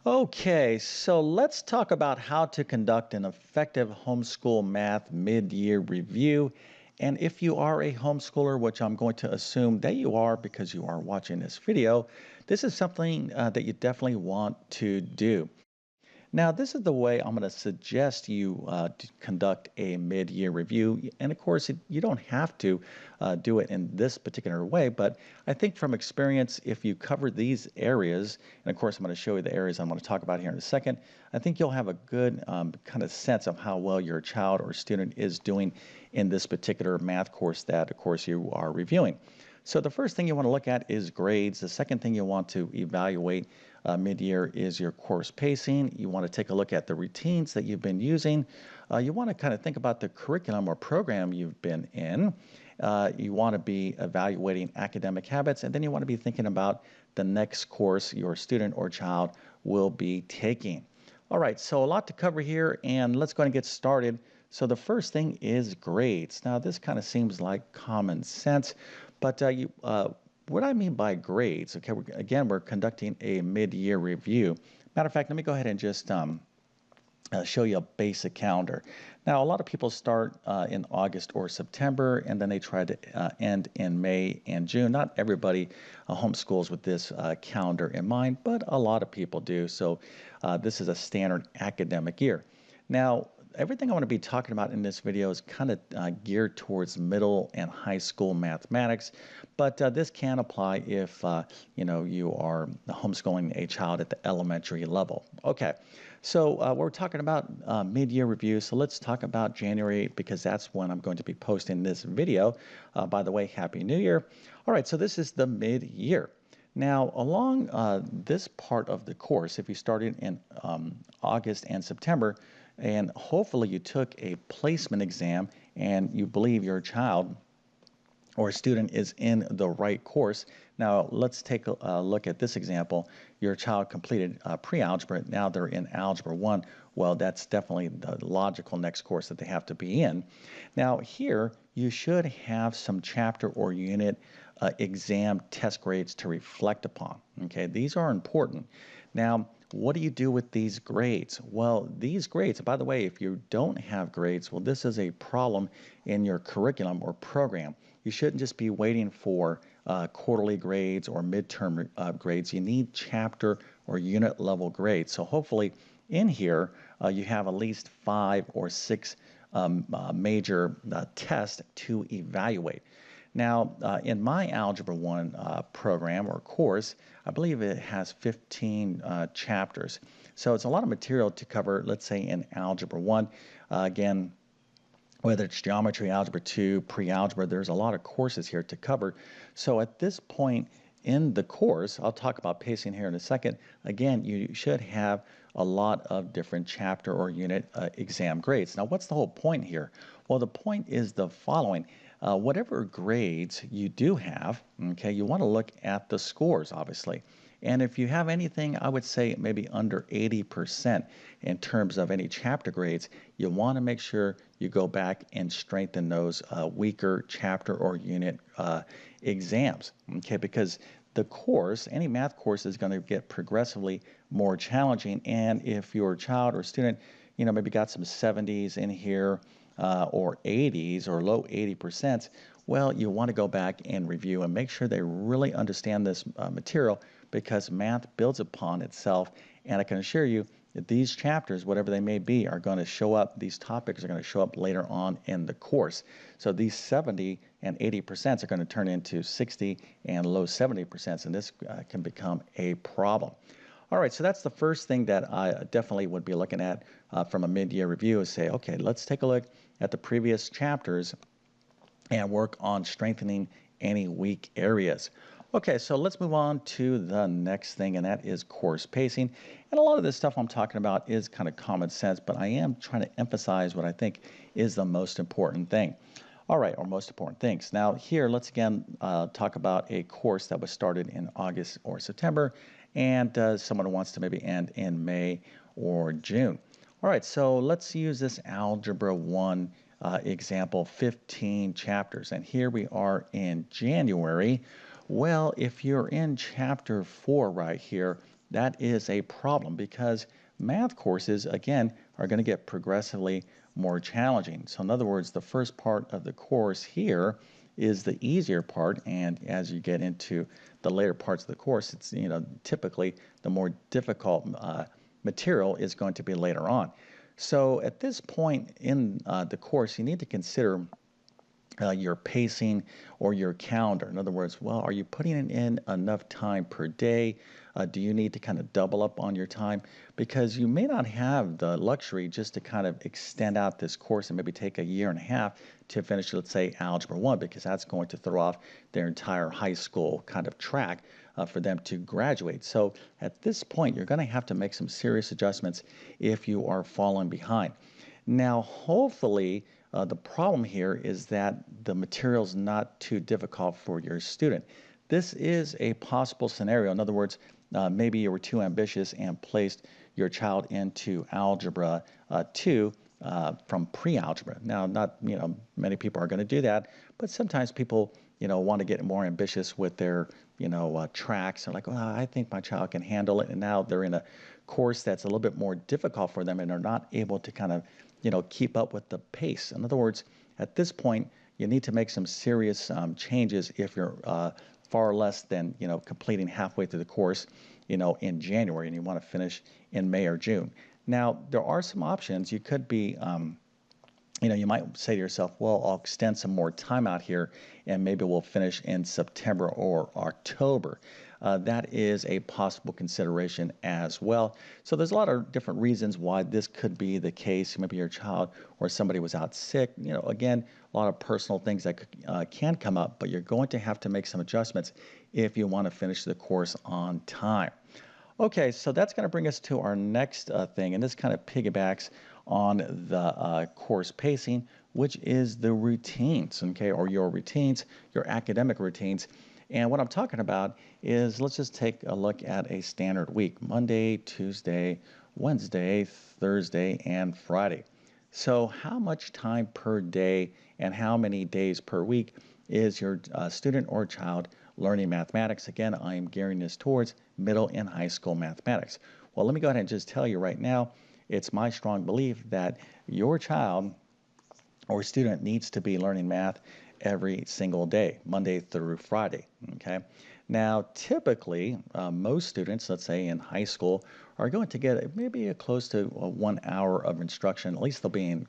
Okay, so let's talk about how to conduct an effective homeschool math mid-year review. And if you are a homeschooler, which I'm going to assume that you are because you are watching this video, this is something that you definitely want to do. Now, this is the way I'm going to suggest you to conduct a mid-year review. And of course, you don't have to do it in this particular way, but I think from experience, if you cover these areas, and of course, I'm going to show you the areas I'm going to talk about here in a second, I think you'll have a good kind of sense of how well your child or student is doing in this particular math course that, of course, you are reviewing. So the first thing you want to look at is grades. The second thing you want to evaluate mid-year is your course pacing. You want to take a look at the routines that you've been using. You want to kind of think about the curriculum or program you've been in. You want to be evaluating academic habits, and then you want to be thinking about the next course your student or child will be taking. All right, so a lot to cover here, and let's go and get started. So the first thing is grades. Now, this kind of seems like common sense, but what I mean by grades, okay, we're conducting a mid-year review. Matter of fact, let me go ahead and just show you a basic calendar. Now, a lot of people start in August or September, and then they try to end in May and June. Not everybody homeschools with this calendar in mind, but a lot of people do. So this is a standard academic year. Now, everything I want to be talking about in this video is kind of geared towards middle and high school mathematics, but this can apply if you are homeschooling a child at the elementary level. Okay, so we're talking about mid-year review, so let's talk about January because that's when I'm going to be posting this video. By the way, Happy New Year. All right, so this is the mid-year. Now, along this part of the course, if you started in August and September, and hopefully you took a placement exam and you believe your child or student is in the right course. Now, let's take a look at this example. Your child completed pre-algebra. Now they're in Algebra 1. Well, that's definitely the logical next course that they have to be in. Now, here, you should have some chapter or unit exam test grades to reflect upon. Okay, these are important. Now, what do you do with these grades? Well, these grades, by the way, if you don't have grades, well, this is a problem in your curriculum or program. You shouldn't just be waiting for quarterly grades or midterm grades. You need chapter or unit level grades. So hopefully in here, you have at least 5 or 6 major tests to evaluate. Now, in my Algebra 1 program or course, I believe it has 15 chapters. So it's a lot of material to cover, let's say, in Algebra 1. Again, whether it's geometry, algebra 2, pre-algebra, there's a lot of courses here to cover. So at this point in the course, I'll talk about pacing here in a second. Again, you should have a lot of different chapter or unit exam grades. Now, what's the whole point here? Well, the point is the following. Whatever grades you do have, okay, you want to look at the scores, obviously. And if you have anything, I would say maybe under 80% in terms of any chapter grades, you want to make sure you go back and strengthen those weaker chapter or unit exams, okay, because the course, any math course is going to get progressively more challenging. And if your child or student, maybe got some 70s in here, or 80s or low 80%, well, you want to go back and review and make sure they really understand this material because math builds upon itself. And I can assure you that these chapters, whatever they may be, are going to show up, these topics are going to show up later on in the course. So these 70 and 80% are going to turn into 60 and low 70%, and this can become a problem. All right, so that's the first thing that I definitely would be looking at from a mid-year review is say, okay, let's take a look at the previous chapters and work on strengthening any weak areas. Okay, so let's move on to the next thing, and that is course pacing. And a lot of this stuff I'm talking about is kind of common sense, but I am trying to emphasize what I think is the most important thing. All right, or most important things. Now here, let's again talk about a course that was started in August or September, and someone who wants to maybe end in May or June. All right, so let's use this Algebra 1 example, 15 chapters. And here we are in January. Well, if you're in chapter 4 right here, that is a problem because math courses, again, are going to get progressively more challenging. So in other words, the first part of the course here is the easier part, and as you get into the later parts of the course, it's, typically the more difficult material is going to be later on. So at this point in the course, you need to consider your pacing or your calendar. In other words, well, are you putting in enough time per day? Do you need to kind of double up on your time? Because you may not have the luxury just to kind of extend out this course and maybe take a year and a half to finish, let's say, Algebra 1, because that's going to throw off their entire high school kind of track for them to graduate. So at this point, you're going to have to make some serious adjustments if you are falling behind. Now, hopefully, the problem here is that the material is not too difficult for your student. This is a possible scenario. In other words, maybe you were too ambitious and placed your child into Algebra 2 from pre-algebra. Now, not many people are going to do that, but sometimes people want to get more ambitious with their tracks. They're like, well, I think my child can handle it, and now they're in a course that's a little bit more difficult for them, and they're not able to kind of keep up with the pace. In other words, at this point, you need to make some serious changes if you're far less than completing halfway through the course in January, and you want to finish in May or June. Now, there are some options. You could be you might say to yourself, well, I'll extend some more time out here and maybe we'll finish in September or October. That is a possible consideration as well. So there's a lot of different reasons why this could be the case. Maybe your child or somebody was out sick. Again, a lot of personal things that can come up, but you're going to have to make some adjustments if you want to finish the course on time. Okay, so that's going to bring us to our next thing, and this kind of piggybacks on the course pacing, which is the routines, okay, or your routines, your academic routines. And what I'm talking about is, let's just take a look at a standard week: Monday, Tuesday, Wednesday, Thursday, and Friday. So how much time per day and how many days per week is your student or child learning mathematics? Again, I am gearing this towards middle and high school mathematics. Well, let me go ahead and just tell you right now, it's my strong belief that your child or student needs to be learning math every single day, Monday through Friday, okay? Now, typically, most students, let's say in high school, are going to get maybe close to 1 hour of instruction. At least they'll be in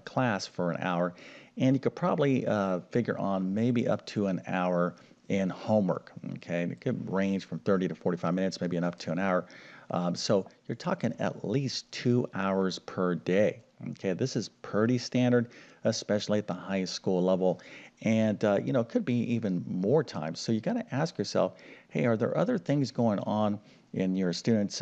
class for an hour, and you could probably figure on maybe up to an hour in homework, okay? And it could range from 30 to 45 minutes, maybe up to an hour. So you're talking at least 2 hours per day. Okay, this is pretty standard, especially at the high school level, and it could be even more time. So you got to ask yourself, hey, are there other things going on in your students'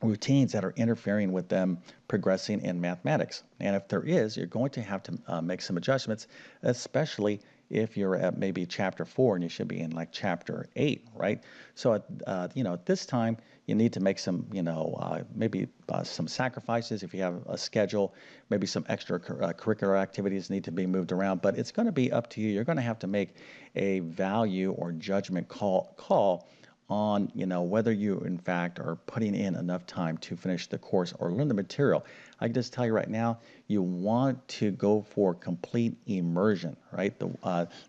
routines that are interfering with them progressing in mathematics? And if there is, you're going to have to make some adjustments, especially if you're at maybe chapter 4 and you should be in like chapter 8, right? So at this time, you need to make some, maybe some sacrifices. If you have a schedule, maybe some extra curricular activities need to be moved around, but it's going to be up to you. You're going to have to make a value or judgment call on, whether you in fact are putting in enough time to finish the course or learn the material. I can just tell you right now, you want to go for complete immersion, right?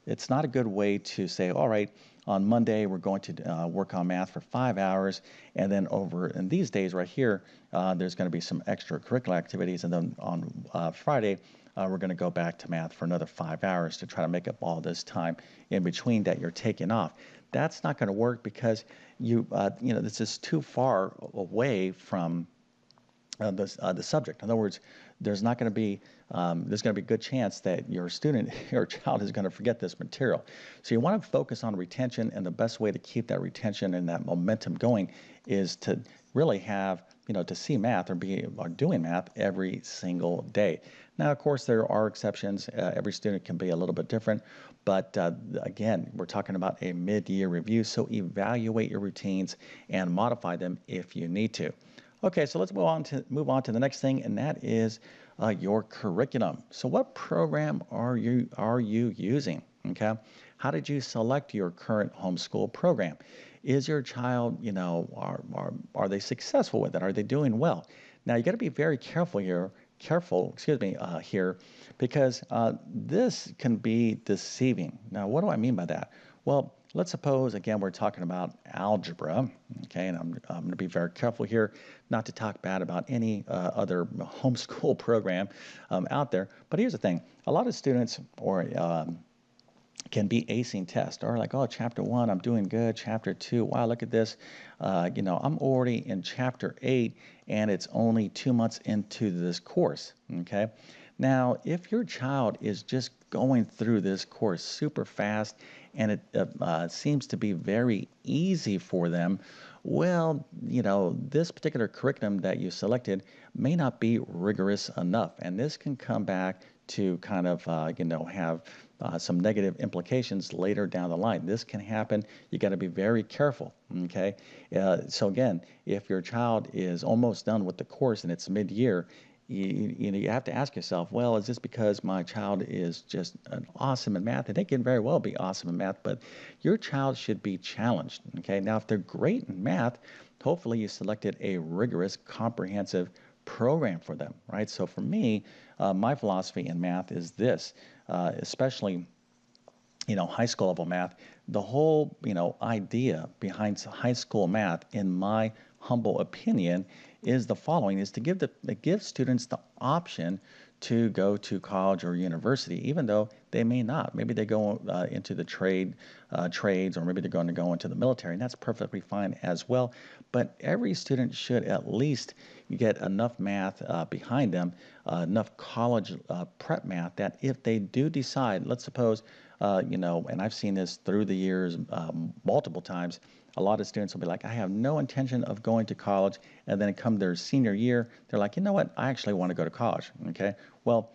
It's not a good way to say, all right, on Monday we're going to work on math for 5 hours, and then over in these days right here, there's going to be some extracurricular activities, and then on Friday, we're going to go back to math for another 5 hours to try to make up all this time in between that you're taking off. That's not going to work because this is too far away from the subject. In other words, there's going to be a good chance that your student or child is going to forget this material. So you want to focus on retention, and the best way to keep that retention and that momentum going is to really have, to see math or doing math every single day. Now, of course, there are exceptions. Every student can be a little bit different, but again, we're talking about a mid-year review, so evaluate your routines and modify them if you need to. Okay, so let's move on to the next thing, and that is your curriculum. So what program are you using? Okay, how did you select your current homeschool program? Is your child, are they successful with it? Are they doing well? Now you got to be very careful, excuse me, here, because this can be deceiving. Now, what do I mean by that? Well, let's suppose, again, we're talking about algebra, okay, and I'm going to be very careful here not to talk bad about any other homeschool program out there. But here's the thing. A lot of students can be acing tests or like, oh, chapter 1, I'm doing good. Chapter 2, wow, look at this. I'm already in chapter 8 and it's only 2 months into this course, okay? Now, if your child is just going through this course super fast and it seems to be very easy for them, well, this particular curriculum that you selected may not be rigorous enough. And this can come back to kind of, have some negative implications later down the line. This can happen. You got to be very careful, okay? So again, if your child is almost done with the course and it's mid-year, you have to ask yourself, well, is this because my child is just awesome in math? And they can very well be awesome in math, but your child should be challenged, okay? Now, if they're great in math, hopefully you selected a rigorous, comprehensive program for them, right? So for me, my philosophy in math is this, especially high school level math. The whole idea behind high school math, in my humble opinion, is the following: is to give students the option to go to college or university, even though they may not. Maybe they go into the trades, or maybe they're going to go into the military, and that's perfectly fine as well. But every student should at least get enough math behind them, enough college prep math, that if they do decide, let's suppose, and I've seen this through the years multiple times, a lot of students will be like, I have no intention of going to college, and then come their senior year, they're like, you know what, I actually want to go to college, okay? Well,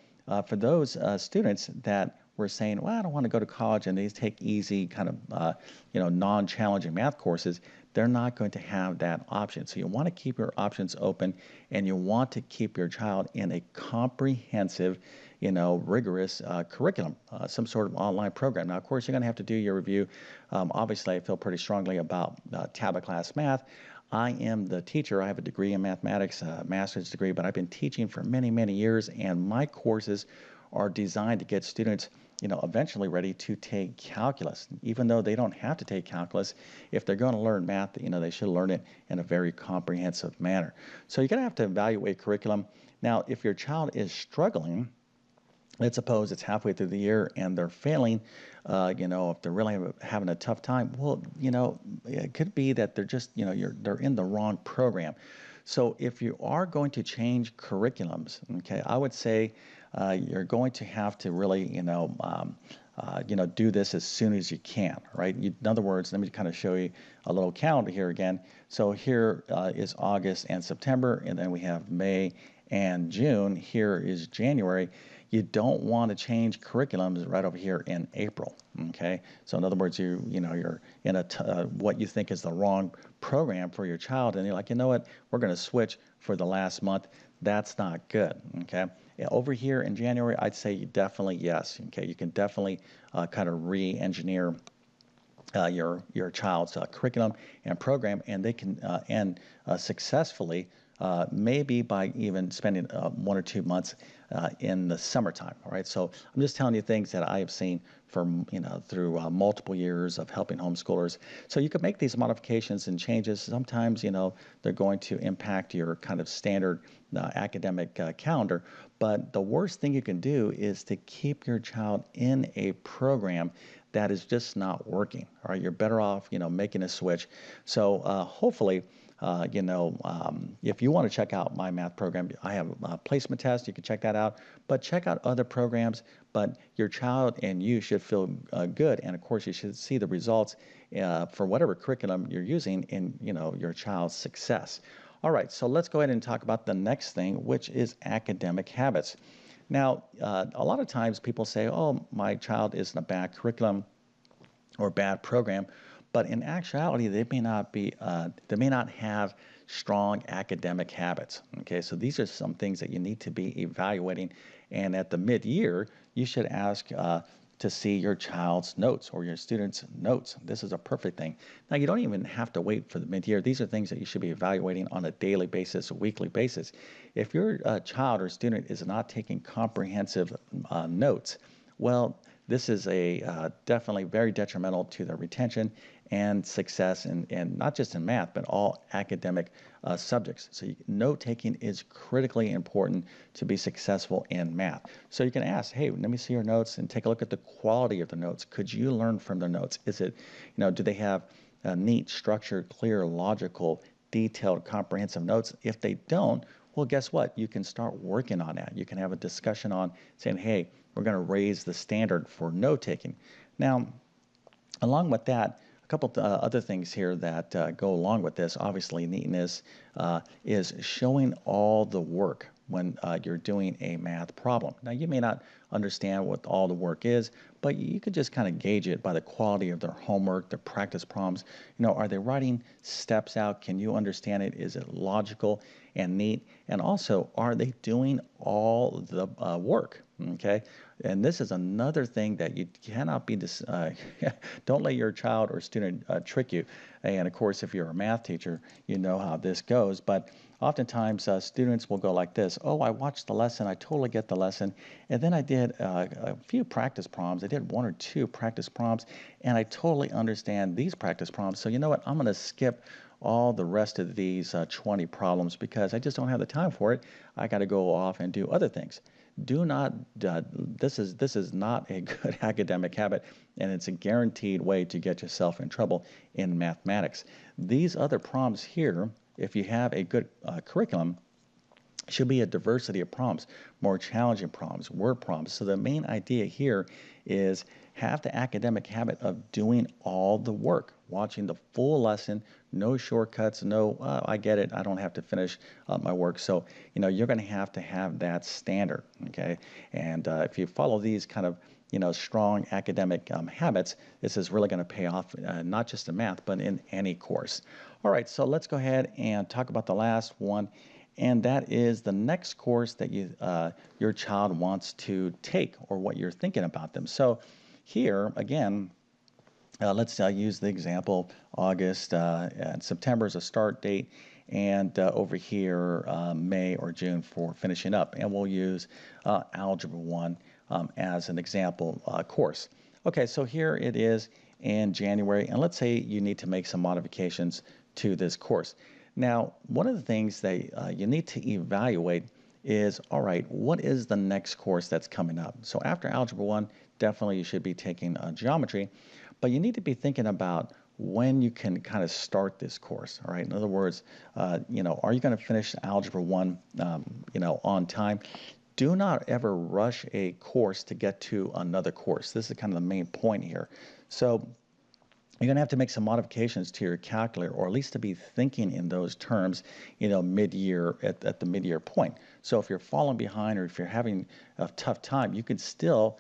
for those students that were saying, well, I don't want to go to college, and they take easy kind of, non-challenging math courses, they're not going to have that option. So you want to keep your options open, and you want to keep your child in a comprehensive, rigorous curriculum, some sort of online program. Now, of course, you're going to have to do your review. Obviously, I feel pretty strongly about tablet class math. I am the teacher. I have a degree in mathematics, a master's degree, but I've been teaching for many, many years, and my courses are designed to get students eventually ready to take calculus. Even though they don't have to take calculus, if they're going to learn math, they should learn it in a very comprehensive manner. So you're going to have to evaluate curriculum. Now, if your child is struggling, let's suppose it's halfway through the year and they're failing, if they're really having a tough time, well, it could be that they're just, they're in the wrong program. So if you are going to change curriculums, okay, I would say you're going to have to really, do this as soon as you can, right? In other words, let me kind of show you a little calendar here again. So here is August and September, and then we have May and June. Here is January. You don't want to change curriculums right over here in April, okay? So in other words, you're in what you think is the wrong program for your child, and you're like, you know what, we're going to switch for the last month. That's not good, okay? Over here in January, I'd say definitely yes, okay? You can definitely kind of re-engineer your child's curriculum and program, and they can end successfully, maybe by even spending 1 or 2 months in the summertime. All right, so I'm just telling you things that I have seen from through multiple years of helping homeschoolers. So you could make these modifications and changes. Sometimes they're going to impact your kind of standard academic calendar, but the worst thing you can do is to keep your child in a program that is just not working. All right, you're better off making a switch. So hopefully, if you want to check out my math program, I have a placement test. You can check that out. But check out other programs. But your child and you should feel good. And of course, you should see the results for whatever curriculum you're using in your child's success. All right, so let's go ahead and talk about the next thing, which is academic habits. Now, a lot of times people say, oh, my child is in a bad curriculum or bad program. But in actuality, they may not have strong academic habits. Okay, so these are some things that you need to be evaluating. And at the mid-year, you should ask to see your child's notes or your students' notes. This is a perfect thing. Now, you don't even have to wait for the mid-year. These are things that you should be evaluating on a daily basis, a weekly basis. If your child or student is not taking comprehensive notes, well, this is a definitely very detrimental to their retention and success, and not just in math, but all academic subjects. So note taking is critically important to be successful in math. So you can ask, hey, let me see your notes and take a look at the quality of the notes. Could you learn from the notes? Is it, do they have neat, structured, clear, logical, detailed, comprehensive notes? If they don't, well, guess what? You can start working on that. You can have a discussion on saying, hey, we're going to raise the standard for note taking. Now, along with that, a couple other things here that go along with this, obviously neatness, is showing all the work when you're doing a math problem. Now, you may not understand what all the work is, but you could just kind of gauge it by the quality of their homework, their practice problems. Are they writing steps out? Can you understand it? Is it logical and neat? And also, are they doing all the work? Okay, and this is another thing that you cannot be, don't let your child or student trick you. And of course, if you're a math teacher, you know how this goes. But oftentimes, students will go like this: oh, I watched the lesson, I totally get the lesson, and then I did a few practice problems. I did one or two practice problems, and I totally understand these practice problems. So you know what? I'm going to skip all the rest of these 20 problems because I just don't have the time for it. I got to go off and do other things. Do not, this is not a good academic habit, and it's a guaranteed way to get yourself in trouble in mathematics. These other problems here, if you have a good curriculum, should be a diversity of problems, more challenging problems, word problems. So the main idea here is have the academic habit of doing all the work, watching the full lesson, no shortcuts, no, I get it, I don't have to finish my work. So, you're going to have that standard, okay? And if you follow these kind of, strong academic habits, this is really going to pay off, not just in math, but in any course. All right, so let's go ahead and talk about the last one, and that is the next course that your child wants to take or what you're thinking about them. So here, again, let's use the example August and September as a start date, and over here May or June for finishing up. And we'll use Algebra 1 as an example course. Okay, so here it is in January, and let's say you need to make some modifications to this course. Now, one of the things that you need to evaluate is, all right, what is the next course that's coming up? So after Algebra 1, definitely you should be taking geometry, but you need to be thinking about when you can kind of start this course, all right? In other words, are you going to finish Algebra 1, on time? Do not ever rush a course to get to another course. This is kind of the main point here. So you're going to have to make some modifications to your calculator, or at least to be thinking in those terms, mid-year, at the mid-year point. So if you're falling behind or if you're having a tough time, you can still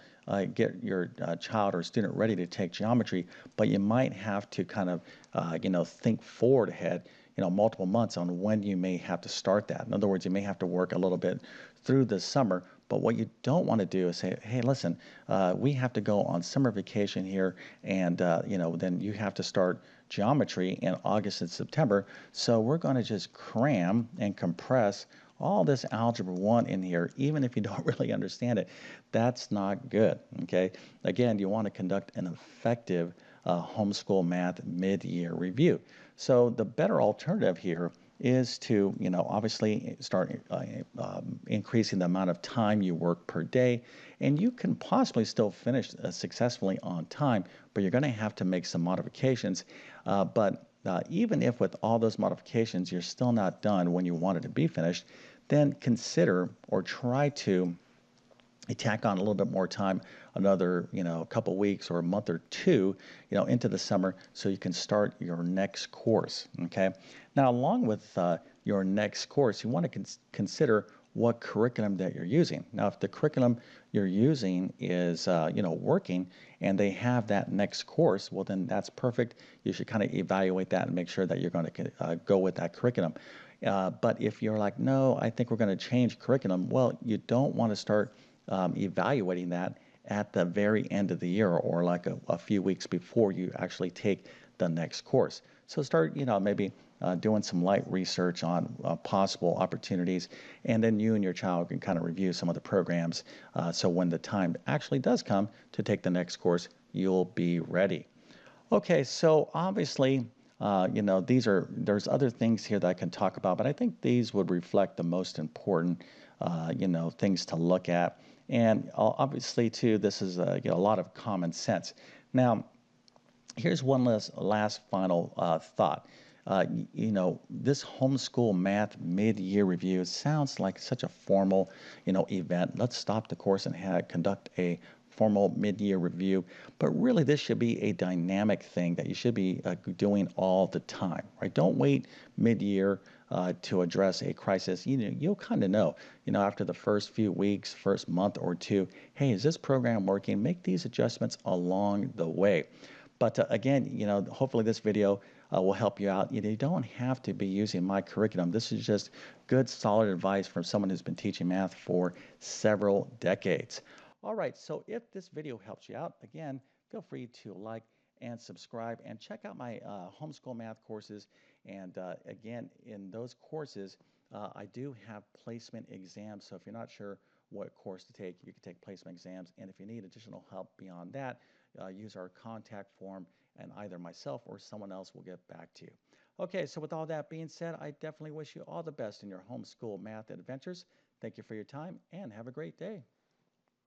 get your child or student ready to take geometry, but you might have to kind of, think forward ahead, multiple months on when you may have to start that. In other words, you may have to work a little bit through the summer, but what you don't want to do is say, hey, listen, we have to go on summer vacation here, and then you have to start geometry in August and September, so we're going to just cram and compress all this Algebra 1 in here, even if you don't really understand it. That's not good, okay? Again, you want to conduct an effective homeschool math mid-year review. So the better alternative here is to, obviously start increasing the amount of time you work per day, and you can possibly still finish successfully on time, but you're going to have to make some modifications. But even if with all those modifications you're still not done when you want it to be finished, then consider or try to tack on a little bit more time, another, a couple weeks or a month or two, into the summer, so you can start your next course, okay? Now, along with your next course, you want to consider what curriculum that you're using. Now, if the curriculum you're using is, working, and they have that next course, well, then that's perfect. You should kind of evaluate that and make sure that you're going to go with that curriculum. But if you're like, no, I think we're going to change curriculum, well, you don't want to start evaluating that at the very end of the year or like a few weeks before you actually take the next course. So start, maybe doing some light research on possible opportunities, and then you and your child can kind of review some of the programs. So when the time actually does come to take the next course, you'll be ready. Okay, so obviously, there's other things here that I can talk about, but I think these would reflect the most important, things to look at. And obviously, too, this is a lot of common sense. Now, here's one last final thought. This homeschool math mid-year review sounds like such a formal, event. Let's stop the course and conduct a formal mid-year review. But really, this should be a dynamic thing that you should be doing all the time, right? Don't wait mid-year to address a crisis. You'll kind of know, after the first few weeks, first month or two, hey, is this program working? Make these adjustments along the way. But again, hopefully this video will help you out. You don't have to be using my curriculum. This is just good, solid advice from someone who's been teaching math for several decades. All right, so if this video helps you out, again, feel free to like and subscribe and check out my homeschool math courses. And again, in those courses, I do have placement exams. So if you're not sure what course to take, you can take placement exams. And if you need additional help beyond that, use our contact form, and either myself or someone else will get back to you. Okay, so with all that being said, I definitely wish you all the best in your homeschool math adventures. Thank you for your time and have a great day.